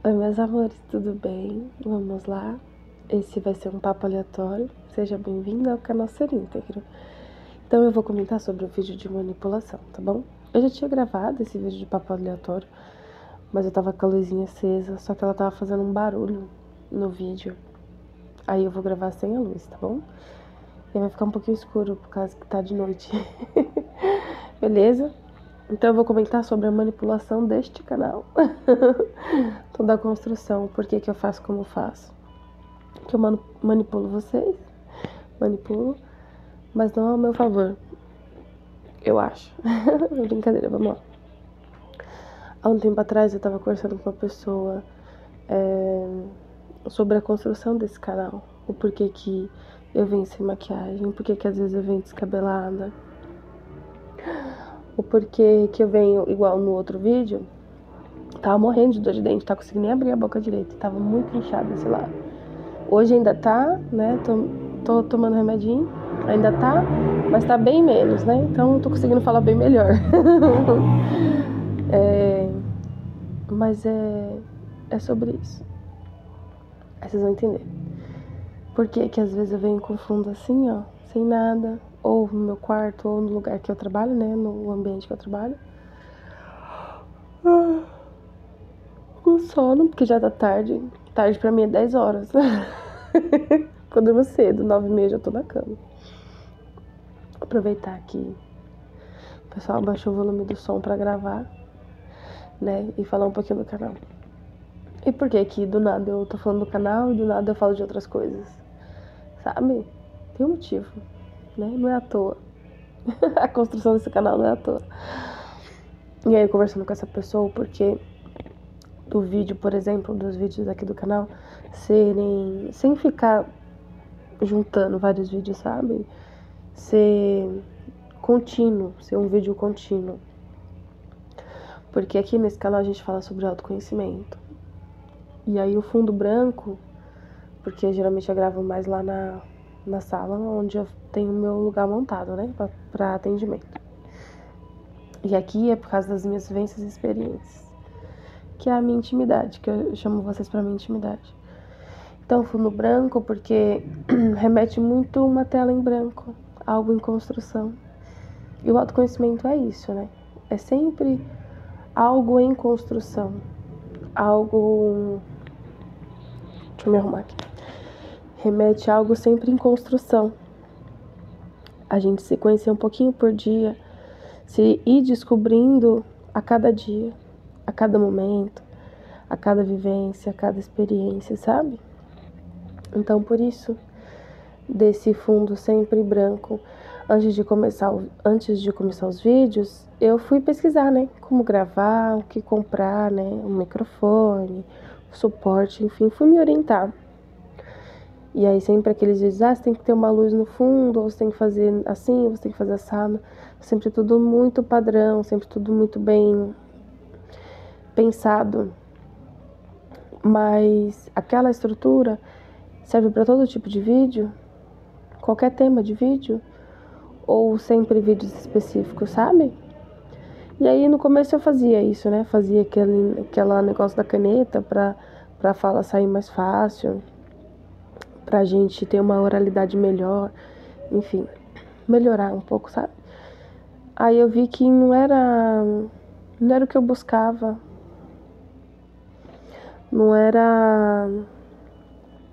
Oi, meus amores, tudo bem? Vamos lá. Esse vai ser um papo aleatório. Seja bem-vindo ao canal Ser Íntegro. Então eu vou comentar sobre o vídeo de manipulação, tá bom? Eu já tinha gravado esse vídeo de papo aleatório, mas eu tava com a luzinha acesa, só que ela tava fazendo um barulho no vídeo. Aí eu vou gravar sem a luz, tá bom? E vai ficar um pouquinho escuro por causa que tá de noite. Beleza? Então eu vou comentar sobre a manipulação deste canal. Toda a construção, por que eu faço como faço. Que eu manipulo vocês, manipulo, mas não ao meu favor. Eu acho. Brincadeira, vamos lá. Há um tempo atrás eu tava conversando com uma pessoa sobre a construção desse canal. O porquê que eu venho sem maquiagem, o porquê que às vezes eu venho descabelada. O porquê que eu venho igual no outro vídeo. Tava morrendo de dor de dente, tava conseguindo nem abrir a boca direito. Tava muito inchada esse lado. Hoje ainda tá, né? Tô tomando remedinho. Ainda tá, mas tá bem menos, né? Então tô conseguindo falar bem melhor. Mas é sobre isso. Aí vocês vão entender. Por que que às vezes eu venho com fundo assim, ó, sem nada. Ou no meu quarto, ou no lugar que eu trabalho, né? No ambiente que eu trabalho. Com sono, porque já tá tarde. Tarde pra mim é 10 horas. Eu durmo cedo, 9h30 já tô na cama. Aproveitar que o pessoal abaixou o volume do som pra gravar, né? E falar um pouquinho do canal. E por que que do nada eu tô falando do canal e do nada eu falo de outras coisas? Sabe? Tem um motivo, né? Não é à toa. A construção desse canal não é à toa. E aí, conversando com essa pessoa, porque do vídeo, por exemplo, dos vídeos aqui do canal serem, sem ficar juntando vários vídeos, sabe? Ser contínuo, ser um vídeo contínuo. Porque aqui nesse canal a gente fala sobre autoconhecimento. E aí o fundo branco, porque geralmente eu gravo mais lá na sala, onde eu tenho o meu lugar montado, né? Pra atendimento. E aqui é por causa das minhas vivências e experiências. Que é a minha intimidade, que eu chamo vocês pra minha intimidade. Então, fundo branco, porque remete muito uma tela em branco, algo em construção. E o autoconhecimento é isso, né? É sempre algo em construção. Algo... Deixa eu me arrumar aqui. Remete a algo sempre em construção. A gente se conhecer um pouquinho por dia, se ir descobrindo a cada dia, a cada momento, a cada vivência, a cada experiência, sabe? Então, por isso, desse fundo sempre branco, antes de começar os vídeos, eu fui pesquisar, né? Como gravar, o que comprar, né? O microfone, o suporte, enfim, fui me orientar. E aí sempre aqueles vídeos, você tem que ter uma luz no fundo, ou você tem que fazer assim, ou você tem que fazer assado. Sempre tudo muito padrão, sempre tudo muito bem pensado. Mas aquela estrutura serve para todo tipo de vídeo, qualquer tema de vídeo, ou sempre vídeos específicos, sabe? E aí no começo eu fazia isso, né? Fazia aquela negócio da caneta pra fala sair mais fácil, pra gente ter uma oralidade melhor, enfim, melhorar um pouco, sabe? Aí eu vi que não era o que eu buscava, não era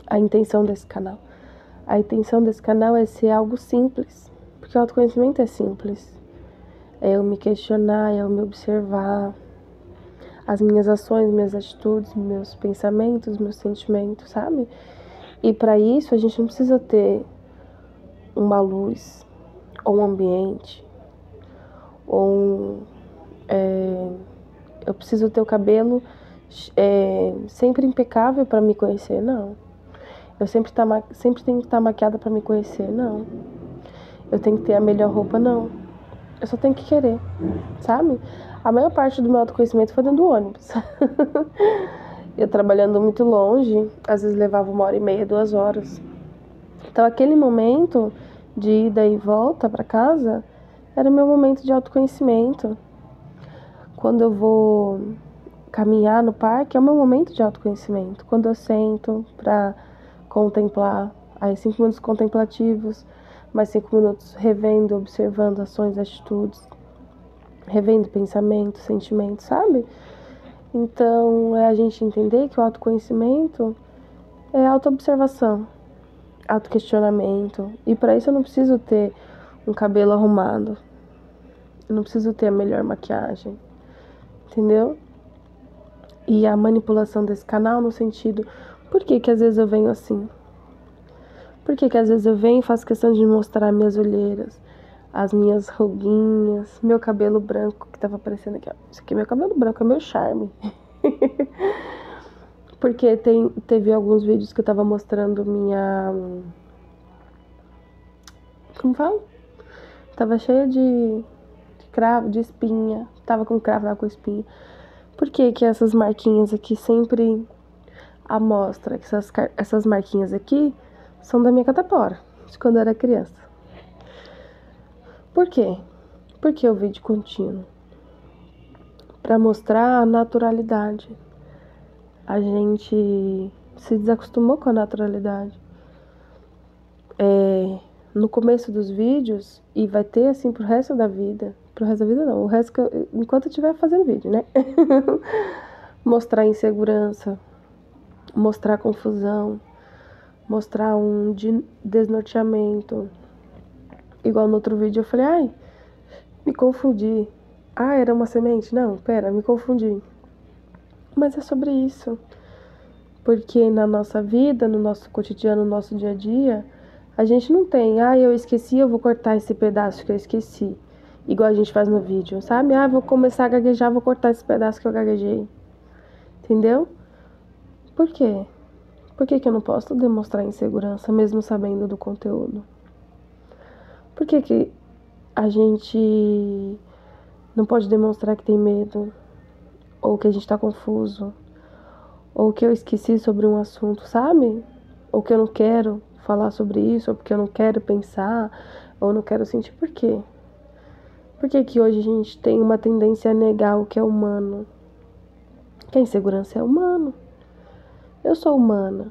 a intenção desse canal. A intenção desse canal é ser algo simples, porque o autoconhecimento é simples. É eu me questionar, é eu me observar, as minhas ações, minhas atitudes, meus pensamentos, meus sentimentos, sabe? E para isso a gente não precisa ter uma luz, ou um ambiente, ou eu preciso ter o cabelo sempre impecável para me conhecer, não. Eu sempre tenho que estar maquiada para me conhecer, não. Eu tenho que ter a melhor roupa, não. Eu só tenho que querer, sabe? A maior parte do meu autoconhecimento foi dentro do ônibus. Eu trabalhando muito longe, às vezes levava 1h30, 2 horas. Então aquele momento de ida e volta para casa era o meu momento de autoconhecimento. Quando eu vou caminhar no parque é o meu momento de autoconhecimento. Quando eu sento pra contemplar, aí 5 minutos contemplativos, mais 5 minutos revendo, observando ações, atitudes, revendo pensamentos, sentimentos, sabe? Então, é a gente entender que o autoconhecimento é autoobservação, autoquestionamento. E para isso eu não preciso ter um cabelo arrumado. Eu não preciso ter a melhor maquiagem. Entendeu? E a manipulação desse canal no sentido, por que às vezes eu venho assim? Por que às vezes eu venho e faço questão de mostrar minhas olheiras, as minhas ruguinhas, meu cabelo branco que tava aparecendo aqui, ó. Isso aqui é meu cabelo branco, é meu charme. Porque teve alguns vídeos que eu tava mostrando minha... Como fala? Tava cheia de cravo, de espinha. Tava com cravo, tava com espinha. Por que essas marquinhas aqui sempre amostra? Que essas marquinhas aqui são da minha catapora, de quando eu era criança. Por quê? Porque o vídeo contínuo? Para mostrar a naturalidade. A gente se desacostumou com a naturalidade. No começo dos vídeos, e vai ter assim pro resto da vida. Pro resto da vida não, o resto que enquanto eu estiver fazendo vídeo, né? Mostrar insegurança, mostrar confusão, mostrar um desnorteamento. Igual no outro vídeo eu falei, ai, me confundi. Ah, era uma semente? Não, pera, me confundi. Mas é sobre isso. Porque na nossa vida, no nosso cotidiano, no nosso dia a dia, a gente não tem, ah, eu esqueci, eu vou cortar esse pedaço que eu esqueci. Igual a gente faz no vídeo, sabe? Ah, vou começar a gaguejar, vou cortar esse pedaço que eu gaguejei. Entendeu? Por quê? Por que eu não posso demonstrar insegurança mesmo sabendo do conteúdo? Por que a gente não pode demonstrar que tem medo? Ou que a gente tá confuso? Ou que eu esqueci sobre um assunto, sabe? Ou que eu não quero falar sobre isso, ou porque eu não quero pensar, ou não quero sentir. Por quê? Por que hoje a gente tem uma tendência a negar o que é humano? Que a insegurança é humano. Eu sou humana.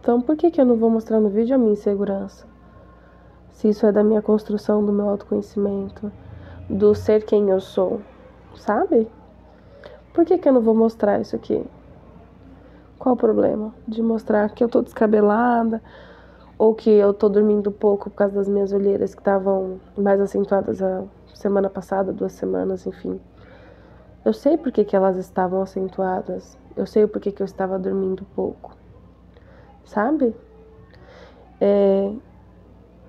Então por que eu não vou mostrar no vídeo a minha insegurança? Se isso é da minha construção, do meu autoconhecimento, do ser quem eu sou, sabe? Por que eu não vou mostrar isso aqui? Qual o problema de mostrar que eu tô descabelada ou que eu tô dormindo pouco por causa das minhas olheiras que estavam mais acentuadas a semana passada, 2 semanas, enfim. Eu sei por que elas estavam acentuadas. Eu sei o porquê que eu estava dormindo pouco. Sabe?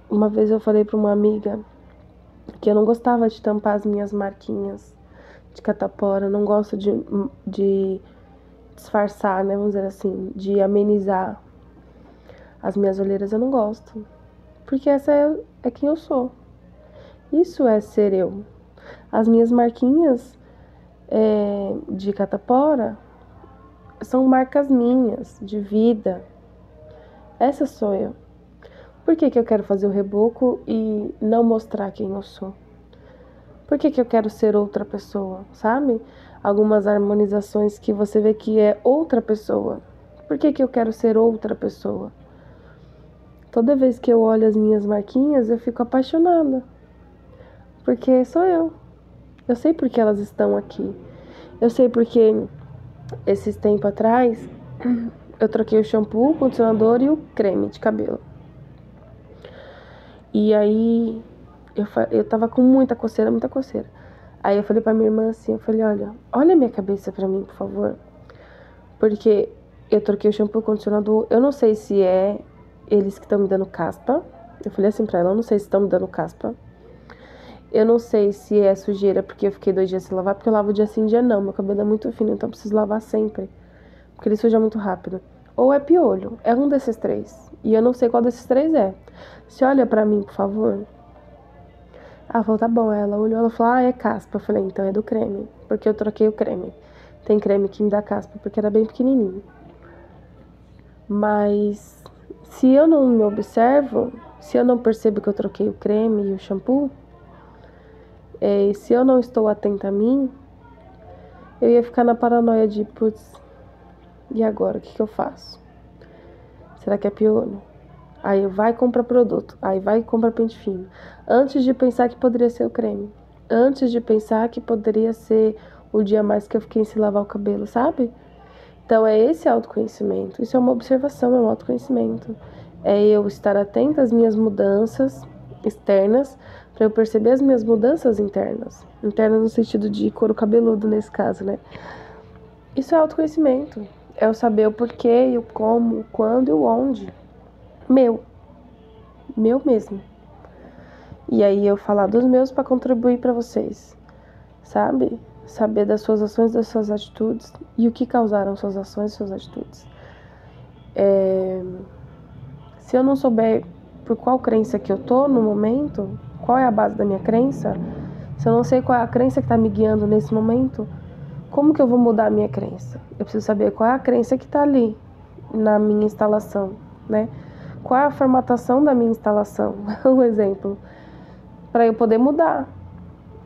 Uma vez eu falei pra uma amiga que eu não gostava de tampar as minhas marquinhas de catapora. Eu não gosto de disfarçar, né? Vamos dizer assim. De amenizar as minhas olheiras. Eu não gosto. Porque essa é quem eu sou. Isso é ser eu. As minhas marquinhas de catapora são marcas minhas, de vida. Essa sou eu. Por que eu quero fazer o reboco e não mostrar quem eu sou? Por que eu quero ser outra pessoa, sabe? Algumas harmonizações que você vê que é outra pessoa. Por que eu quero ser outra pessoa? Toda vez que eu olho as minhas marquinhas, eu fico apaixonada. Porque sou eu. Eu sei por que elas estão aqui. Eu sei porque esses tempos atrás eu troquei o shampoo, o condicionador e o creme de cabelo. E aí eu tava com muita coceira. Aí eu falei pra minha irmã assim, eu falei, olha a minha cabeça pra mim, por favor. Porque eu troquei o shampoo, o condicionador, eu não sei se é eles que estão me dando caspa. Eu falei assim pra ela, eu não sei se estão me dando caspa. Eu não sei se é sujeira porque eu fiquei 2 dias sem lavar, porque eu lavo dia sim, dia não. Meu cabelo é muito fino, então eu preciso lavar sempre. Porque ele suja muito rápido. Ou é piolho, é um desses 3. E eu não sei qual desses 3 é. Você olha pra mim, por favor. Ela falou, tá bom. Ela olhou, ela falou, é caspa. Eu falei, então é do creme. Porque eu troquei o creme. Tem creme que me dá caspa, porque era bem pequenininho. Mas se eu não me observo, se eu não percebo que eu troquei o creme e o shampoo, se eu não estou atenta a mim, eu ia ficar na paranoia de, putz, e agora? O que eu faço? Será que é piolho? Aí vai comprar produto, aí vai comprar pente fino. Antes de pensar que poderia ser o creme. Antes de pensar que poderia ser o dia a mais que eu fiquei sem lavar o cabelo, sabe? Então é esse autoconhecimento. Isso é uma observação, é um autoconhecimento. É eu estar atenta às minhas mudanças externas para eu perceber as minhas mudanças internas. Internas no sentido de couro cabeludo nesse caso, né? Isso é autoconhecimento. É eu saber o porquê, o como, o quando e o onde. Meu mesmo. E aí eu falar dos meus para contribuir para vocês, sabe? Saber das suas ações, das suas atitudes e o que causaram suas ações e suas atitudes. Se eu não souber por qual crença que eu tô no momento, qual é a base da minha crença, se eu não sei qual é a crença que tá me guiando nesse momento, como que eu vou mudar a minha crença? Eu preciso saber qual é a crença que tá ali na minha instalação, né? Qual é a formatação da minha instalação? Um exemplo. Para eu poder mudar.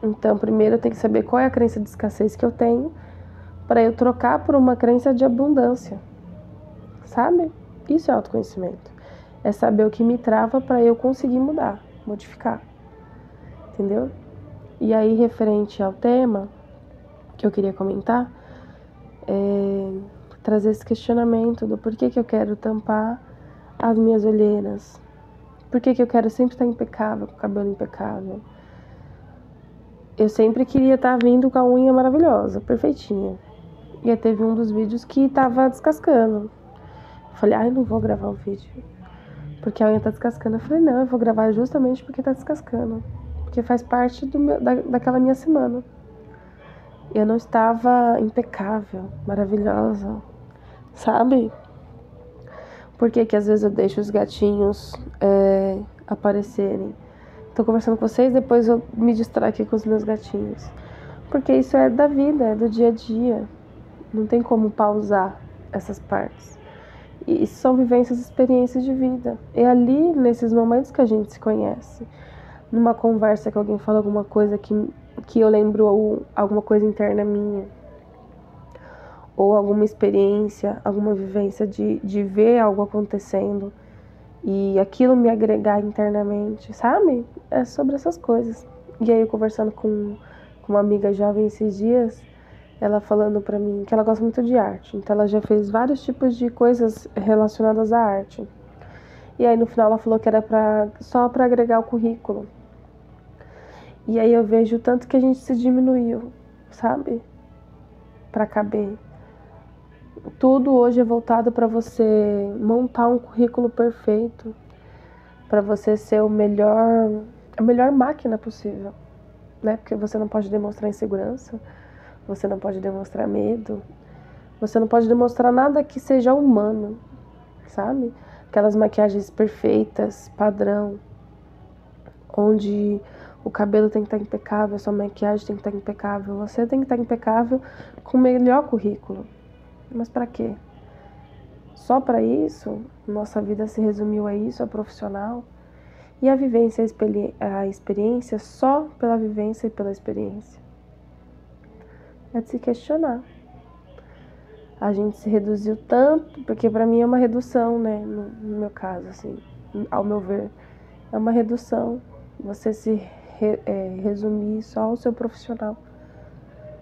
Então, primeiro eu tenho que saber qual é a crença de escassez que eu tenho para eu trocar por uma crença de abundância. Sabe? Isso é autoconhecimento. É saber o que me trava para eu conseguir mudar, modificar. Entendeu? E aí, referente ao tema que eu queria comentar, trazer esse questionamento do porquê que eu quero tampar as minhas olheiras. Por que eu quero sempre estar impecável, com o cabelo impecável? Eu sempre queria estar vindo com a unha maravilhosa, perfeitinha. E aí teve um dos vídeos que tava descascando. Eu falei, ai, não vou gravar o vídeo, porque a unha tá descascando. Eu falei, não, eu vou gravar justamente porque tá descascando. Porque faz parte daquela minha semana. Eu não estava impecável, maravilhosa, sabe? Por que às vezes eu deixo os gatinhos aparecerem? Tô conversando com vocês, depois eu me distraio aqui com os meus gatinhos. Porque isso é da vida, é do dia a dia. Não tem como pausar essas partes. E isso são vivências, experiências de vida. É ali, nesses momentos, que a gente se conhece. Numa conversa que alguém fala alguma coisa que eu lembro, ou alguma coisa interna minha. Ou alguma experiência, alguma vivência de ver algo acontecendo e aquilo me agregar internamente, sabe? É sobre essas coisas. E aí eu conversando com uma amiga jovem esses dias, ela falando pra mim que ela gosta muito de arte, então ela já fez vários tipos de coisas relacionadas à arte. E aí no final ela falou que era só pra agregar o currículo. E aí eu vejo o tanto que a gente se diminuiu, sabe? Pra caber. Tudo hoje é voltado para você montar um currículo perfeito, para você ser a melhor máquina possível, né? Porque você não pode demonstrar insegurança, você não pode demonstrar medo, você não pode demonstrar nada que seja humano, sabe? Aquelas maquiagens perfeitas, padrão, onde o cabelo tem que estar impecável, a sua maquiagem tem que estar impecável, você tem que estar impecável com o melhor currículo. Mas para quê? Só para isso? Nossa vida se resumiu a isso, a profissional? E a vivência, a experiência só pela vivência e pela experiência? É de se questionar. A gente se reduziu tanto, porque para mim é uma redução, né? No meu caso, assim, ao meu ver, é uma redução. Você se resumir só ao seu profissional.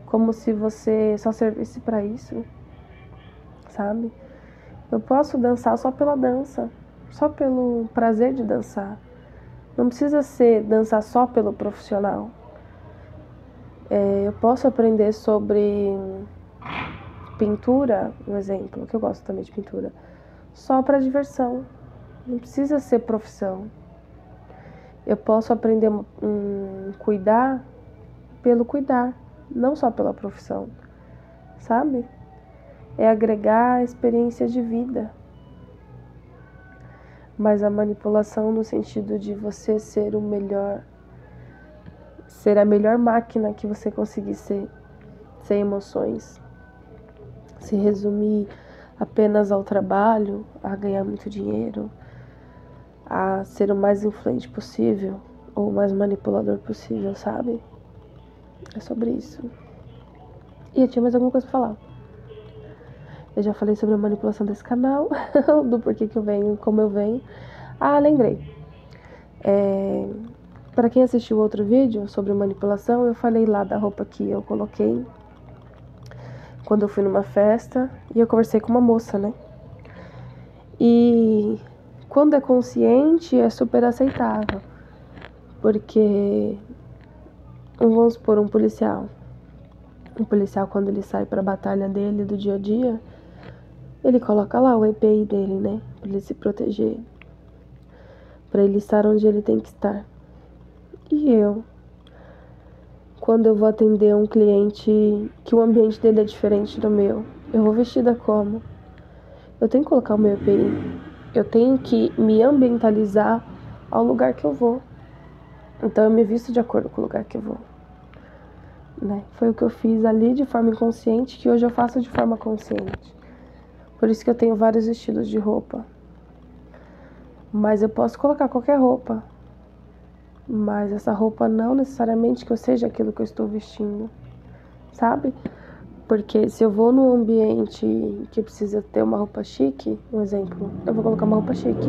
Como se você só servisse para isso. Sabe? Eu posso dançar só pela dança, só pelo prazer de dançar. Não precisa ser dançar só pelo profissional. Eu posso aprender sobre pintura, um exemplo, que eu gosto também de pintura, só para diversão. Não precisa ser profissão. Eu posso aprender cuidar pelo cuidar, não só pela profissão, sabe? É agregar experiência de vida. Mas a manipulação no sentido de você ser o melhor, ser a melhor máquina que você conseguir ser, sem emoções, se resumir apenas ao trabalho, a ganhar muito dinheiro, a ser o mais influente possível, ou o mais manipulador possível, sabe? É sobre isso. E eu tinha mais alguma coisa pra falar. Eu já falei sobre a manipulação desse canal, do porquê que eu venho, como eu venho. Ah, lembrei. Pra quem assistiu outro vídeo sobre manipulação, eu falei lá da roupa que eu coloquei quando eu fui numa festa e eu conversei com uma moça, né? E quando é consciente, é super aceitável. Porque, vamos supor, um policial, quando ele sai pra batalha dele do dia a dia, ele coloca lá o EPI dele, né? Pra ele se proteger. Pra ele estar onde ele tem que estar. E eu, quando eu vou atender um cliente que o ambiente dele é diferente do meu, eu vou vestida como? Eu tenho que colocar o meu EPI. Eu tenho que me ambientalizar ao lugar que eu vou. Então eu me visto de acordo com o lugar que eu vou. Né? Foi o que eu fiz ali de forma inconsciente, que hoje eu faço de forma consciente. Por isso que eu tenho vários estilos de roupa. Mas eu posso colocar qualquer roupa. Mas essa roupa não necessariamente que eu seja aquilo que eu estou vestindo. Sabe? Porque se eu vou num ambiente que precisa ter uma roupa chique, um exemplo, eu vou colocar uma roupa chique.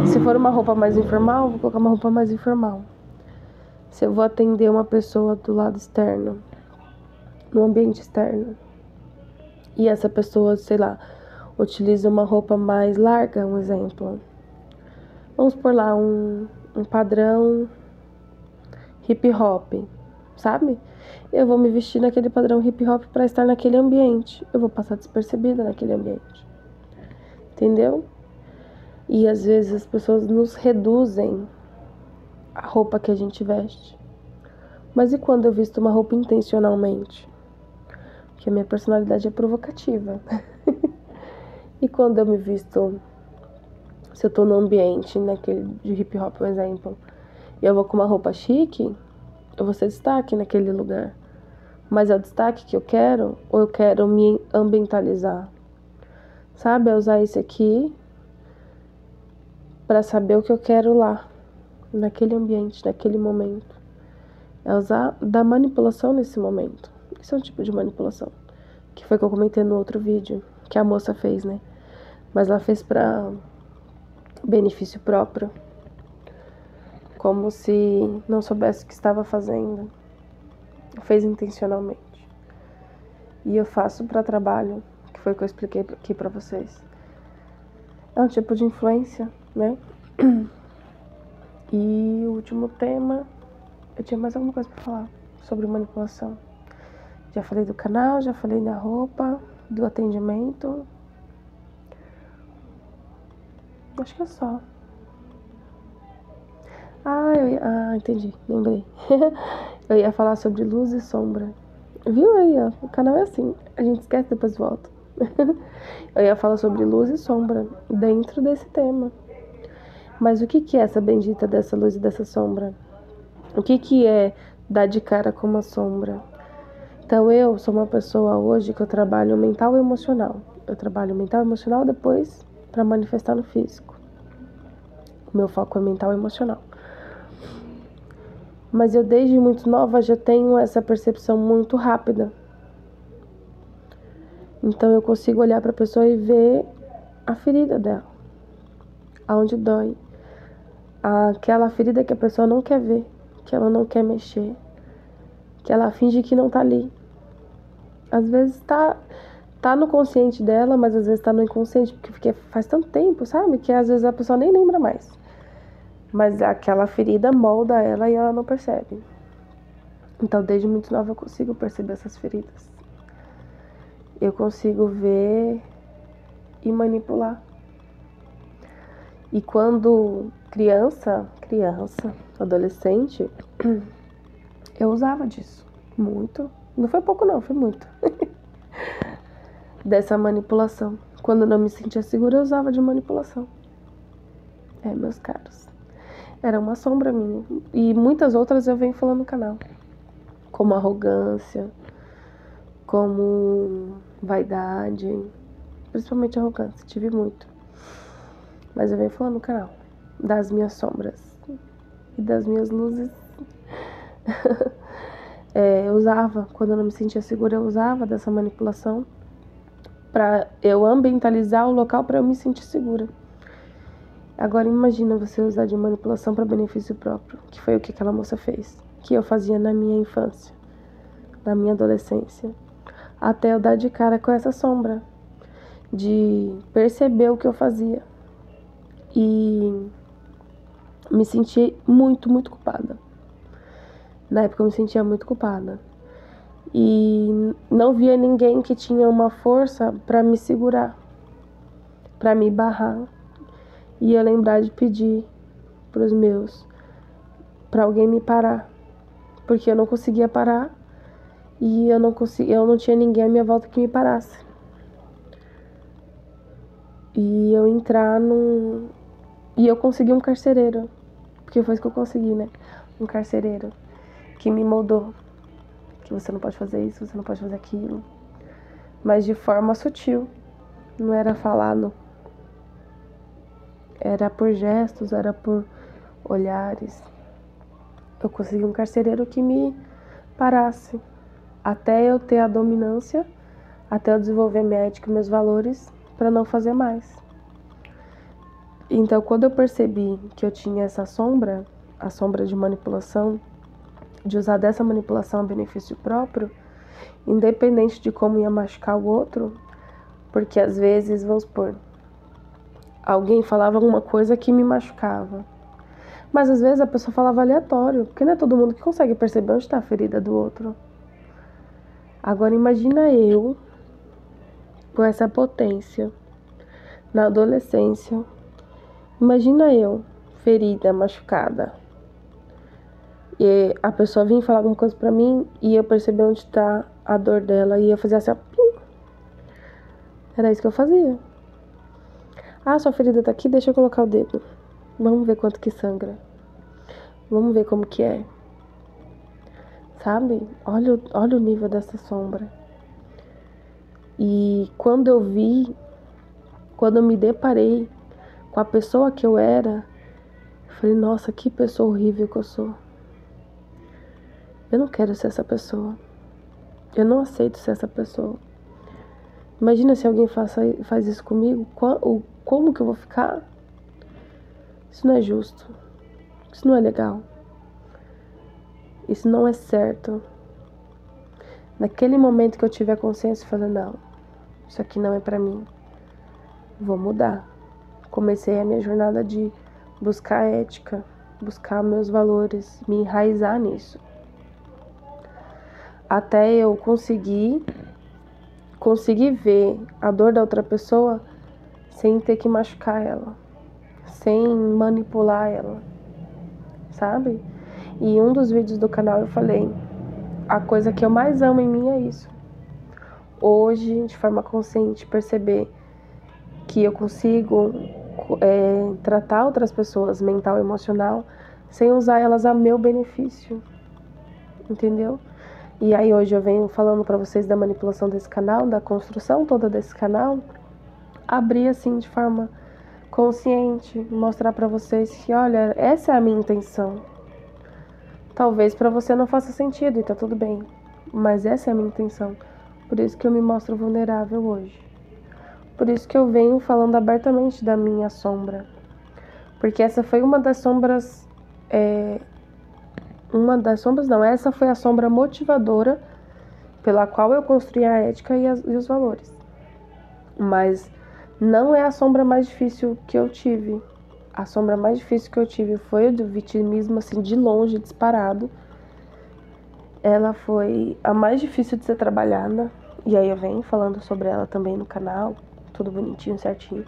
Se for uma roupa mais informal, eu vou colocar uma roupa mais informal. Se eu vou atender uma pessoa do lado externo, no ambiente externo, e essa pessoa, sei lá, utiliza uma roupa mais larga, um exemplo. Vamos por lá um padrão hip hop, sabe? Eu vou me vestir naquele padrão hip hop para estar naquele ambiente. Eu vou passar despercebida naquele ambiente. Entendeu? E às vezes as pessoas nos reduzem a roupa que a gente veste. Mas e quando eu visto uma roupa intencionalmente? Porque a minha personalidade é provocativa. E quando eu me visto, se eu tô num ambiente, naquele de hip hop, por exemplo, e eu vou com uma roupa chique, eu vou ser destaque naquele lugar. Mas é o destaque que eu quero, ou eu quero me ambientalizar? Sabe? É usar isso aqui para saber o que eu quero lá, naquele ambiente, naquele momento. É usar da manipulação nesse momento. Isso é um tipo de manipulação. Que foi que eu comentei no outro vídeo, que a moça fez, né? Mas ela fez pra benefício próprio. Como se não soubesse o que estava fazendo. Fez intencionalmente. E eu faço pra trabalho, que foi o que eu expliquei aqui pra vocês. É um tipo de influência, né? E o último tema, eu tinha mais alguma coisa pra falar sobre manipulação. Já falei do canal, já falei da roupa, do atendimento. Acho que é só. Entendi, lembrei. Eu ia falar sobre luz e sombra. Viu aí, ó? O canal é assim. A gente esquece, depois volta. Eu ia falar sobre luz e sombra dentro desse tema. Mas o que é essa bendita dessa luz e dessa sombra? O que é dar de cara com uma sombra? Então eu sou uma pessoa hoje que eu trabalho mental e emocional. Eu trabalho mental e emocional depois para manifestar no físico. O meu foco é mental e emocional. Mas eu desde muito nova já tenho essa percepção muito rápida. Então eu consigo olhar para a pessoa e ver a ferida dela. Aonde dói. Aquela ferida que a pessoa não quer ver, que ela não quer mexer, que ela finge que não tá ali. Às vezes tá no consciente dela, mas às vezes tá no inconsciente, porque faz tanto tempo, sabe? Que às vezes a pessoa nem lembra mais. Mas aquela ferida molda ela e ela não percebe. Então, desde muito nova eu consigo perceber essas feridas. Eu consigo ver e manipular. E quando criança, adolescente, eu usava disso. Muito. Não foi pouco não, foi muito. Dessa manipulação. Quando eu não me sentia segura, eu usava de manipulação. Meus caros. Era uma sombra minha. E muitas outras eu venho falando no canal. Como arrogância, como vaidade. Principalmente arrogância, tive muito. Mas eu venho falando no canal. Das minhas sombras. E das minhas luzes. Eu usava, quando eu não me sentia segura, eu usava dessa manipulação para eu ambientalizar o local para eu me sentir segura. Agora imagina você usar de manipulação para benefício próprio, que foi o que aquela moça fez, que eu fazia na minha infância, na minha adolescência, até eu dar de cara com essa sombra, de perceber o que eu fazia e me senti muito, muito culpada. Na época eu me sentia muito culpada e não via ninguém que tinha uma força para me segurar, para me barrar. E eu lembrar de pedir pros meus, para alguém me parar, porque eu não conseguia parar e eu não tinha ninguém à minha volta que me parasse. E eu entrar num... E eu consegui um carcereiro, porque foi isso que eu consegui, né? Um carcereiro que me moldou, que você não pode fazer isso, você não pode fazer aquilo, mas de forma sutil, não era falado, era por gestos, era por olhares. Eu consegui um carcereiro que me parasse, até eu ter a dominância, até eu desenvolver minha ética e meus valores para não fazer mais. Então, quando eu percebi que eu tinha essa sombra, a sombra de manipulação, de usar dessa manipulação a benefício próprio, independente de como ia machucar o outro, porque às vezes, vamos supor, alguém falava alguma coisa que me machucava, mas às vezes a pessoa falava aleatório, porque não é todo mundo que consegue perceber onde está a ferida do outro. Agora imagina eu, com essa potência, na adolescência, imagina eu, ferida, machucada, e a pessoa vinha falar alguma coisa pra mim e eu perceber onde está a dor dela e eu fazia assim, ó, era isso que eu fazia. Ah, sua ferida tá aqui, deixa eu colocar o dedo. Vamos ver quanto que sangra. Vamos ver como que é. Sabe? Olha o nível dessa sombra. E quando eu me deparei com a pessoa que eu era, eu falei, nossa, que pessoa horrível que eu sou. Eu não quero ser essa pessoa. Eu não aceito ser essa pessoa. Imagina se alguém faz isso comigo, como que eu vou ficar? Isso não é justo. Isso não é legal. Isso não é certo. Naquele momento que eu tive a consciência, eu falei, não, isso aqui não é pra mim. Vou mudar. Comecei a minha jornada de buscar ética, buscar meus valores, me enraizar nisso. Até eu conseguir ver a dor da outra pessoa sem ter que machucar ela, sem manipular ela, sabe? E em um dos vídeos do canal eu falei, a coisa que eu mais amo em mim é isso. Hoje, de forma consciente, perceber que eu consigo tratar outras pessoas mental e emocional sem usar elas a meu benefício, entendeu? E aí hoje eu venho falando pra vocês da manipulação desse canal, da construção toda desse canal, abrir assim de forma consciente, mostrar pra vocês que, olha, essa é a minha intenção. Talvez pra você não faça sentido e tá tudo bem, mas essa é a minha intenção. Por isso que eu me mostro vulnerável hoje. Por isso que eu venho falando abertamente da minha sombra. Porque essa foi uma das sombras... essa foi a sombra motivadora pela qual eu construí a ética e os valores. Mas não é a sombra mais difícil que eu tive. A sombra mais difícil que eu tive foi a do vitimismo, assim, de longe, disparado. Ela foi a mais difícil de ser trabalhada. E aí eu venho falando sobre ela também no canal, tudo bonitinho, certinho.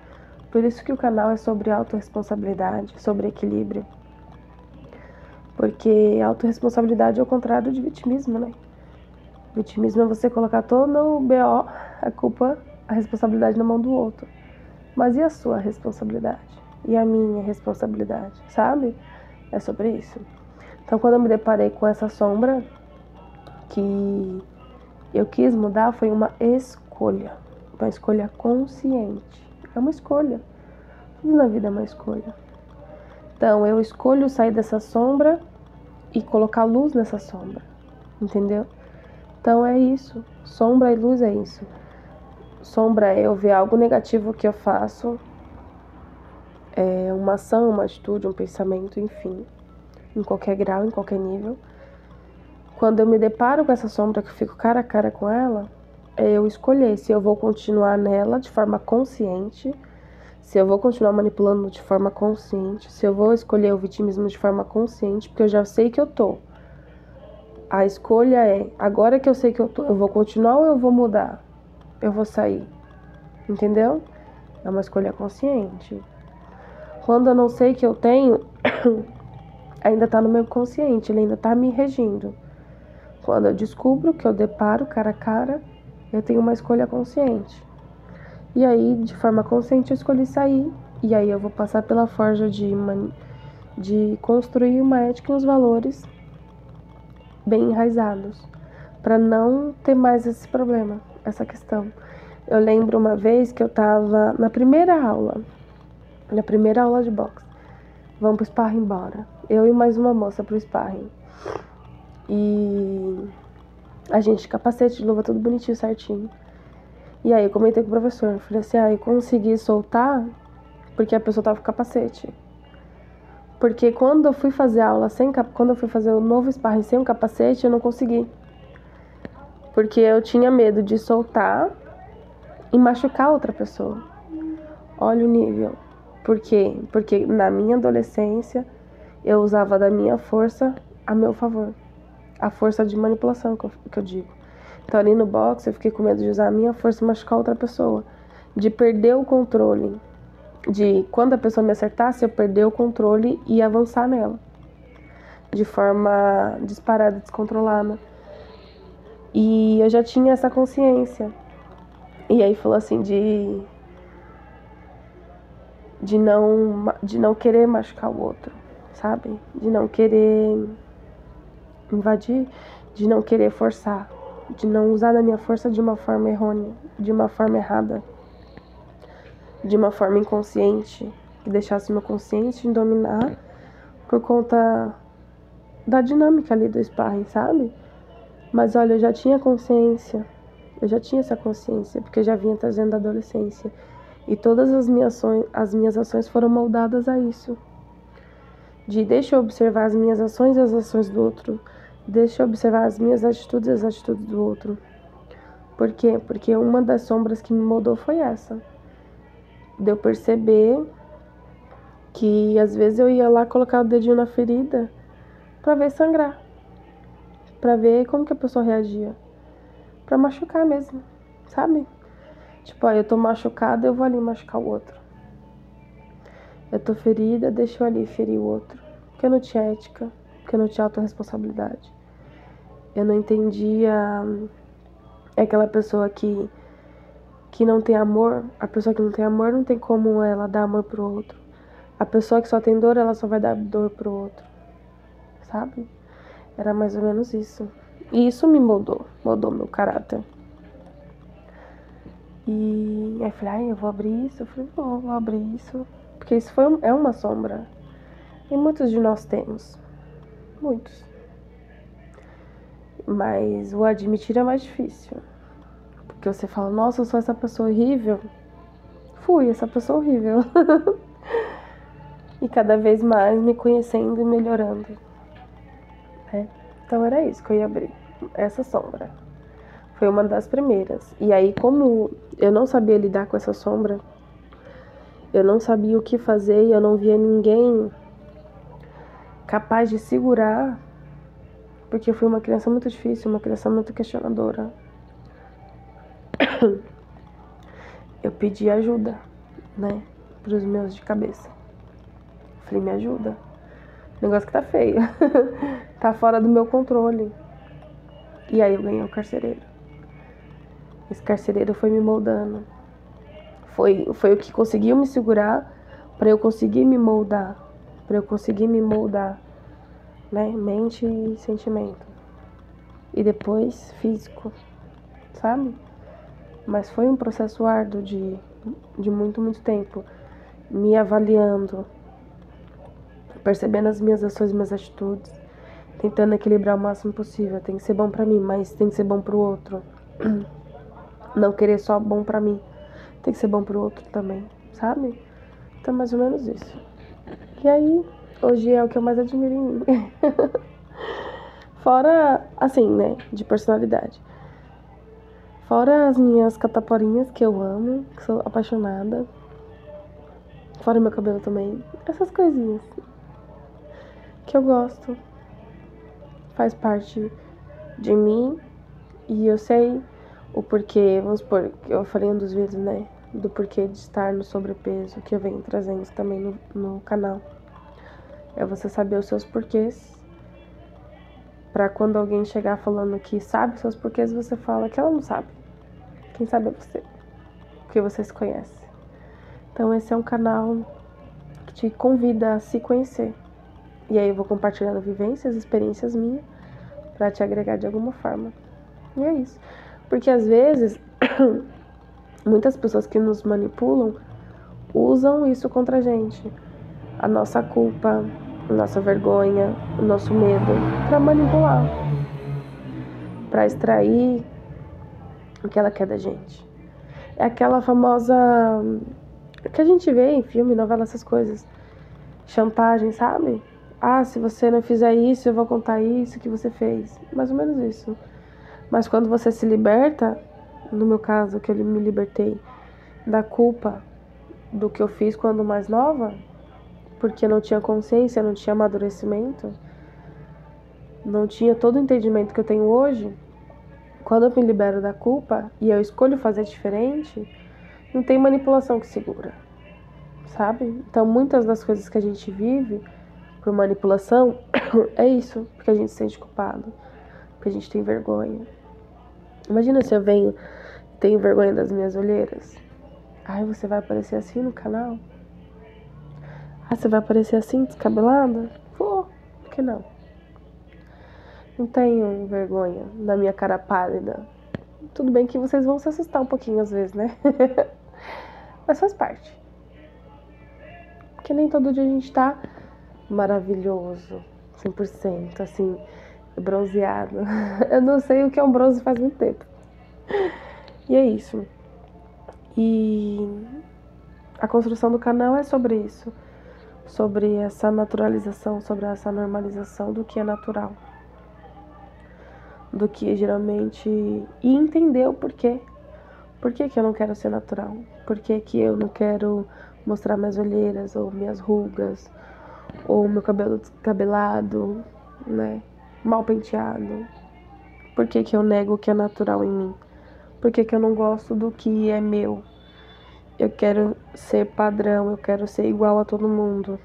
Por isso que o canal é sobre autorresponsabilidade, sobre equilíbrio. Porque autorresponsabilidade é o contrário de vitimismo, né? Vitimismo é você colocar todo o BO, a culpa, a responsabilidade na mão do outro. Mas e a sua responsabilidade? E a minha responsabilidade, sabe? É sobre isso. Então, quando eu me deparei com essa sombra que eu quis mudar, foi uma escolha consciente. É uma escolha. Tudo na vida é uma escolha. Então, eu escolho sair dessa sombra e colocar luz nessa sombra. entendeu? Então é isso. Sombra e luz é isso. Sombra é eu ver algo negativo que eu faço, uma ação, uma atitude, um pensamento, enfim, em qualquer grau, em qualquer nível. Quando eu me deparo com essa sombra, que eu fico cara a cara com ela, é eu escolher se eu vou continuar nela de forma consciente, se eu vou continuar manipulando de forma consciente, se eu vou escolher o vitimismo de forma consciente, porque eu já sei que eu tô. A escolha é, agora que eu sei que eu tô, eu vou continuar ou eu vou mudar? Eu vou sair, entendeu? É uma escolha consciente. Quando eu não sei que eu tenho, ainda tá no meu consciente, ele ainda tá me regindo. Quando eu descubro que eu deparo cara a cara, eu tenho uma escolha consciente. E aí, de forma consciente, eu escolhi sair. E aí eu vou passar pela forja de construir uma ética e uns valores bem enraizados, para não ter mais esse problema, essa questão. Eu lembro uma vez que eu tava na primeira aula de boxe. Vamos pro sparring, bora. Eu e mais uma moça pro sparring. E a gente de capacete, de luva, tudo bonitinho, certinho. E aí eu comentei com o professor, eu falei assim, eu consegui soltar porque a pessoa tava com capacete. Porque quando eu fui fazer aula quando eu fui fazer o novo sparring sem o capacete, eu não consegui. Porque eu tinha medo de soltar e machucar outra pessoa. Olha o nível. Por quê? Porque na minha adolescência eu usava da minha força a meu favor. A força de manipulação que eu digo. Então ali no boxe eu fiquei com medo de usar a minha força e machucar outra pessoa. De perder o controle. De quando a pessoa me acertasse, eu perder o controle e avançar nela. De forma disparada, descontrolada. E eu já tinha essa consciência. E aí falou assim de não querer machucar o outro, sabe? De não querer invadir, de não querer forçar, de não usar da minha força de uma forma errônea, de uma forma errada, de uma forma inconsciente, que deixasse meu consciente dominar por conta da dinâmica ali do sparring, sabe? Mas olha, eu já tinha consciência, eu já tinha essa consciência, porque eu já vinha trazendo da adolescência. E todas as minhas ações foram moldadas a isso. De deixa eu observar as minhas ações e as ações do outro. Deixa eu observar as minhas atitudes e as atitudes do outro. Por quê? Porque uma das sombras que me moldou foi essa. De eu perceber que às vezes eu ia lá colocar o dedinho na ferida pra ver sangrar. Pra ver como que a pessoa reagia. Pra machucar mesmo, sabe? Tipo, eu tô machucada, eu vou ali machucar o outro. Eu tô ferida, deixa eu ali ferir o outro. Porque eu não tinha ética, porque eu não tinha autorresponsabilidade. Eu não entendia aquela pessoa que não tem amor. A pessoa que não tem amor não tem como ela dar amor pro outro. A pessoa que só tem dor, ela só vai dar dor pro outro. Sabe? Era mais ou menos isso. E isso me moldou meu caráter. E aí eu falei, eu vou abrir isso. Eu falei, vou abrir isso. Porque isso é uma sombra. E muitos de nós temos. Muitos. Mas o admitir é mais difícil. Porque você fala, nossa, eu sou essa pessoa horrível. Fui essa pessoa horrível. E cada vez mais me conhecendo e melhorando. Então era isso que eu ia abrir. Essa sombra. Foi uma das primeiras. E aí, como eu não sabia lidar com essa sombra, eu não sabia o que fazer e eu não via ninguém capaz de segurar, porque eu fui uma criança muito difícil, uma criança muito questionadora. Eu pedi ajuda, né, pros meus de cabeça. Falei, me ajuda. Negócio que tá feio. Tá fora do meu controle. E aí eu ganhei o carcereiro. Esse carcereiro foi me moldando. Foi o que conseguiu me segurar para eu conseguir me moldar. Para eu conseguir me moldar, né? Mente e sentimento. E depois físico, sabe? Mas foi um processo árduo de muito, muito tempo. Me avaliando, percebendo as minhas ações, minhas atitudes. tentando equilibrar o máximo possível. Tem que ser bom pra mim, mas tem que ser bom pro outro. Não querer só bom pra mim, tem que ser bom pro outro também, sabe? Então, mais ou menos isso. E aí, hoje é o que eu mais admiro em mim. Fora, assim, né, de personalidade. Fora as minhas cataporinhas, que eu amo, que sou apaixonada. Fora meu cabelo também. Essas coisinhas que eu gosto. Faz parte de mim. E eu sei o porquê, vamos supor, eu falei um dos vídeos, né, do porquê de estar no sobrepeso, que eu venho trazendo também no canal. É você saber os seus porquês, pra quando alguém chegar falando que sabe os seus porquês, você fala que ela não sabe. Quem sabe é você, porque você se conhece. Então esse é um canal que te convida a se conhecer. E aí eu vou compartilhando vivências, experiências minhas, pra te agregar de alguma forma. E é isso. Porque às vezes, muitas pessoas que nos manipulam usam isso contra a gente. A nossa culpa, a nossa vergonha, o nosso medo, pra manipular. Pra extrair o que ela quer da gente. É aquela famosa que a gente vê em filme, novela, essas coisas. Chantagem, sabe? Ah, se você não fizer isso, eu vou contar isso que você fez. Mais ou menos isso. Mas quando você se liberta, no meu caso, que eu me libertei da culpa do que eu fiz quando mais nova, porque não tinha consciência, não tinha amadurecimento, não tinha todo o entendimento que eu tenho hoje, quando eu me libero da culpa e eu escolho fazer diferente, não tem manipulação que segura, sabe? Então muitas das coisas que a gente vive por manipulação é isso, porque a gente se sente culpado, porque a gente tem vergonha. Imagina se eu venho e tenho vergonha das minhas olheiras. Ai, você vai aparecer assim no canal? Ah, você vai aparecer assim, descabelada? Vou, por que não? Não tenho vergonha da minha cara pálida. Tudo bem que vocês vão se assustar um pouquinho às vezes, né? Mas faz parte. Porque nem todo dia a gente tá maravilhoso, 100%, assim, bronzeado. Eu não sei o que é um bronze faz muito tempo. E é isso. E a construção do canal é sobre isso. Sobre essa naturalização, sobre essa normalização do que é natural. Do que geralmente... E entender o porquê. Por que eu não quero ser natural? Por que eu não quero mostrar minhas olheiras, ou minhas rugas, ou meu cabelo descabelado, né? Mal penteado. Por que eu nego o que é natural em mim? Por que eu não gosto do que é meu? Eu quero ser padrão, eu quero ser igual a todo mundo.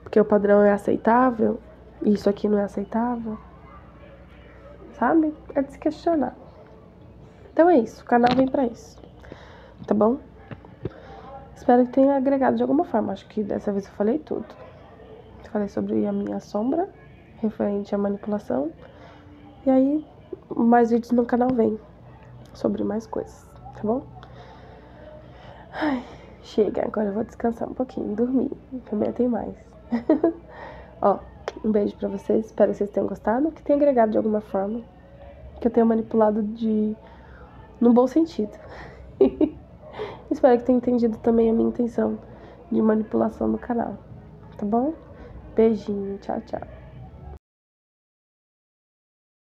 Porque o padrão é aceitável, e isso aqui não é aceitável. Sabe? É de se questionar. Então é isso, o canal vem pra isso. Tá bom? Espero que tenha agregado de alguma forma. Acho que dessa vez eu falei tudo. Falei sobre a minha sombra, referente à manipulação. E aí, mais vídeos no canal vem sobre mais coisas, tá bom? Ai, chega, agora eu vou descansar um pouquinho, dormir. Amanhã tem mais. Ó, um beijo pra vocês. Espero que vocês tenham gostado, que tenha agregado de alguma forma. Que eu tenha manipulado num bom sentido. Espero que tenha entendido também a minha intenção de manipulação no canal. Tá bom? Beijinho, tchau, tchau.